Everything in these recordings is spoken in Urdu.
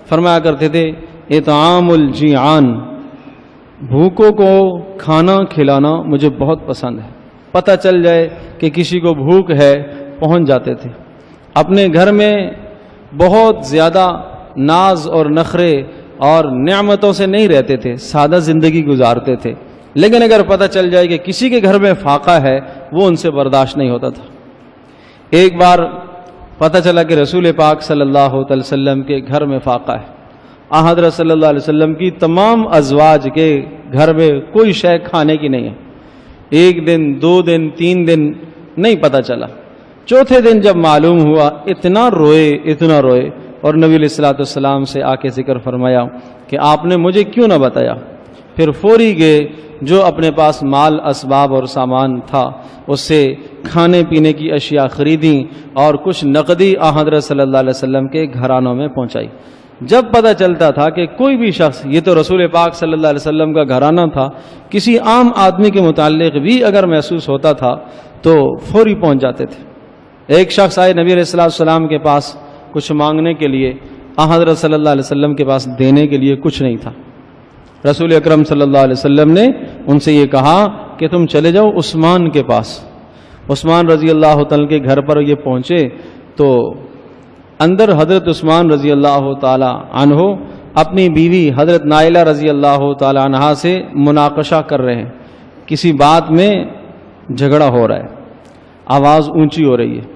فرمایا کرتے تھے اطعام الجیعان، بھوکوں کو کھانا کھلانا مجھے بہت پسند ہے۔ پتہ چل جائے کہ کسی کو بھوک ہے پہنچ جاتے تھے۔ اپنے گھر میں بہت زیادہ ناز اور نخرے اور نعمتوں سے نہیں رہتے تھے، سادہ زندگی گزارتے تھے، لیکن اگر پتہ چل جائے کہ کسی کے گھر میں فاقہ ہے وہ ان سے برداشت نہیں ہوتا تھا۔ ایک بار پتہ چلا کہ رسول پاک صلی اللہ علیہ وسلم کے گھر میں فاقہ ہے۔ حضرت صلی اللہ علیہ وسلم کی تمام ازواج کے گھر میں کوئی شے کھانے کی نہیں ہے۔ ایک دن، 2 دن، 3 دن نہیں پتہ چلا۔ چوتھے دن جب معلوم ہوا اتنا روئے اور نبی علیہ الصلوۃ والسلام سے آ کے ذکر فرمایا کہ آپ نے مجھے کیوں نہ بتایا۔ پھر فوری گئے، جو اپنے پاس مال اسباب اور سامان تھا اس سے کھانے پینے کی اشیاء خریدیں اور کچھ نقدی حضرت صلی اللہ علیہ وسلم کے گھرانوں میں پہنچائی۔ جب پتہ چلتا تھا کہ کوئی بھی شخص، یہ تو رسول پاک صلی اللہ علیہ وسلم کا گھرانہ تھا، کسی عام آدمی کے متعلق بھی اگر محسوس ہوتا تھا تو فوری پہنچ جاتے تھے۔ ایک شخص آئے نبی علیہ السلام کے پاس کچھ مانگنے کے لیے، حضرت صلی اللہ علیہ وسلم کے پاس دینے کے لیے کچھ نہیں تھا۔ رسول اکرم صلی اللہ علیہ وسلم نے ان سے یہ کہا کہ تم چلے جاؤ عثمان کے پاس۔ عثمان رضی اللہ تعالیٰ کے گھر پر یہ پہنچے تو اندر حضرت عثمان رضی اللہ تعالی عنہ اپنی بیوی حضرت نائلہ رضی اللہ تعالی عنہا سے مناقشہ کر رہے ہیں، کسی بات میں جھگڑا ہو رہا ہے، آواز اونچی ہو رہی ہے۔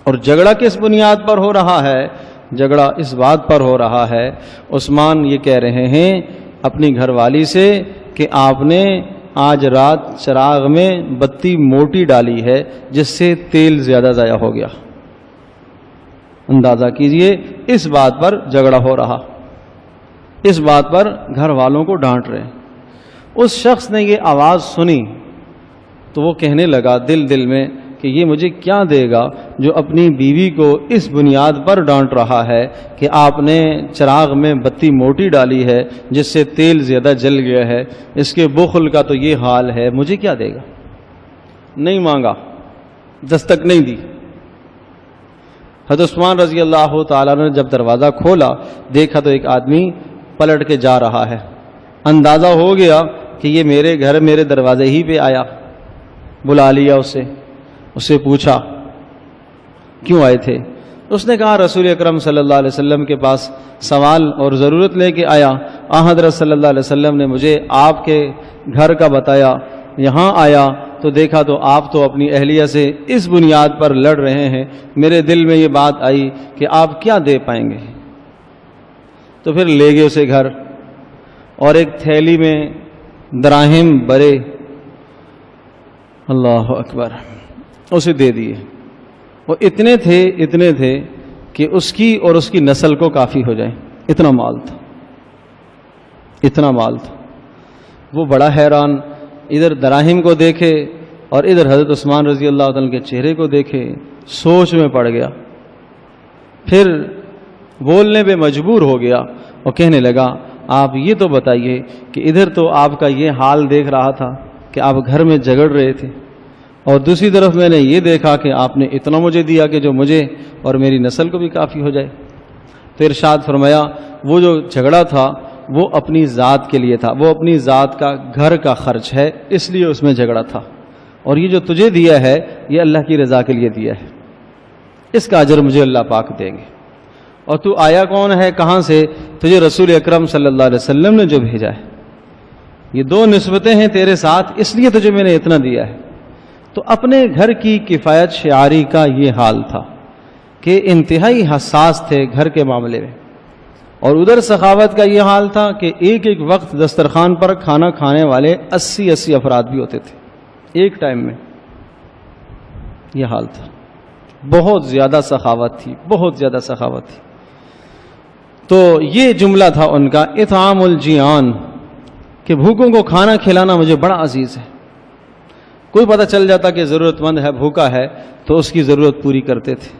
اور جھگڑا کس بنیاد پر ہو رہا ہے؟ جھگڑا اس بات پر ہو رہا ہے، عثمان یہ کہہ رہے ہیں اپنی گھر والی سے کہ آپ نے آج رات چراغ میں بتی موٹی ڈالی ہے جس سے تیل زیادہ ضائع ہو گیا۔ اندازہ کیجئے، اس بات پر جھگڑا ہو رہا، اس بات پر گھر والوں کو ڈانٹ رہے۔ اس شخص نے یہ آواز سنی تو وہ کہنے لگا دل میں کہ یہ مجھے کیا دے گا جو اپنی بیوی کو اس بنیاد پر ڈانٹ رہا ہے کہ آپ نے چراغ میں بتی موٹی ڈالی ہے جس سے تیل زیادہ جل گیا ہے، اس کے بخل کا تو یہ حال ہے، مجھے کیا دے گا؟ نہیں مانگا، دستک نہیں دی۔ حضرت عثمان رضی اللہ تعالیٰ نے جب دروازہ کھولا دیکھا تو ایک آدمی پلٹ کے جا رہا ہے۔ اندازہ ہو گیا کہ یہ میرے گھر میرے دروازے ہی پہ آیا۔ بلا لیا اسے پوچھا کیوں آئے تھے؟ اس نے کہا رسول اکرم صلی اللہ علیہ وسلم کے پاس سوال اور ضرورت لے کے آیا، حضرت صلی اللہ علیہ وسلم نے مجھے آپ کے گھر کا بتایا، یہاں آیا تو دیکھا تو آپ تو اپنی اہلیہ سے اس بنیاد پر لڑ رہے ہیں، میرے دل میں یہ بات آئی کہ آپ کیا دے پائیں گے؟ تو پھر لے گئے اسے گھر اور ایک تھیلی میں دراہم بھرے، اللہ اکبر، اسے دے دیے۔ وہ اتنے تھے کہ اس کی اور اس کی نسل کو کافی ہو جائے، اتنا مال تھا۔ وہ بڑا حیران، ادھر دراہم کو دیکھے اور ادھر حضرت عثمان رضی اللہ عنہ کے چہرے کو دیکھے، سوچ میں پڑ گیا۔ پھر بولنے پہ مجبور ہو گیا اور کہنے لگا آپ یہ تو بتائیے کہ ادھر تو آپ کا یہ حال دیکھ رہا تھا کہ آپ گھر میں جھگڑ رہے تھے، اور دوسری طرف میں نے یہ دیکھا کہ آپ نے اتنا مجھے دیا کہ جو مجھے اور میری نسل کو بھی کافی ہو جائے۔ تو ارشاد فرمایا وہ جو جھگڑا تھا وہ اپنی ذات کے لیے تھا، وہ اپنی ذات کا گھر کا خرچ ہے، اس لیے اس میں جھگڑا تھا، اور یہ جو تجھے دیا ہے یہ اللہ کی رضا کے لیے دیا ہے، اس کا اجر مجھے اللہ پاک دیں گے۔ اور تو آیا کون ہے، کہاں سے؟ تجھے رسول اکرم صلی اللہ علیہ وسلم نے جو بھیجا ہے، یہ 2 نسبتیں ہیں تیرے ساتھ، اس لیے تجھے میں نے اتنا دیا ہے۔ تو اپنے گھر کی کفایت شعاری کا یہ حال تھا کہ انتہائی حساس تھے گھر کے معاملے میں، اور ادھر سخاوت کا یہ حال تھا کہ ایک وقت دسترخوان پر کھانا کھانے والے 80 افراد بھی ہوتے تھے ایک ٹائم میں، یہ حال تھا۔ بہت زیادہ سخاوت تھی، بہت زیادہ سخاوت تھی۔ تو یہ جملہ تھا ان کا اطعام الجیعان، کہ بھوکوں کو کھانا کھلانا مجھے بڑا عزیز ہے۔ کوئی پتہ چل جاتا کہ ضرورت مند ہے، بھوکا ہے، تو اس کی ضرورت پوری کرتے تھے۔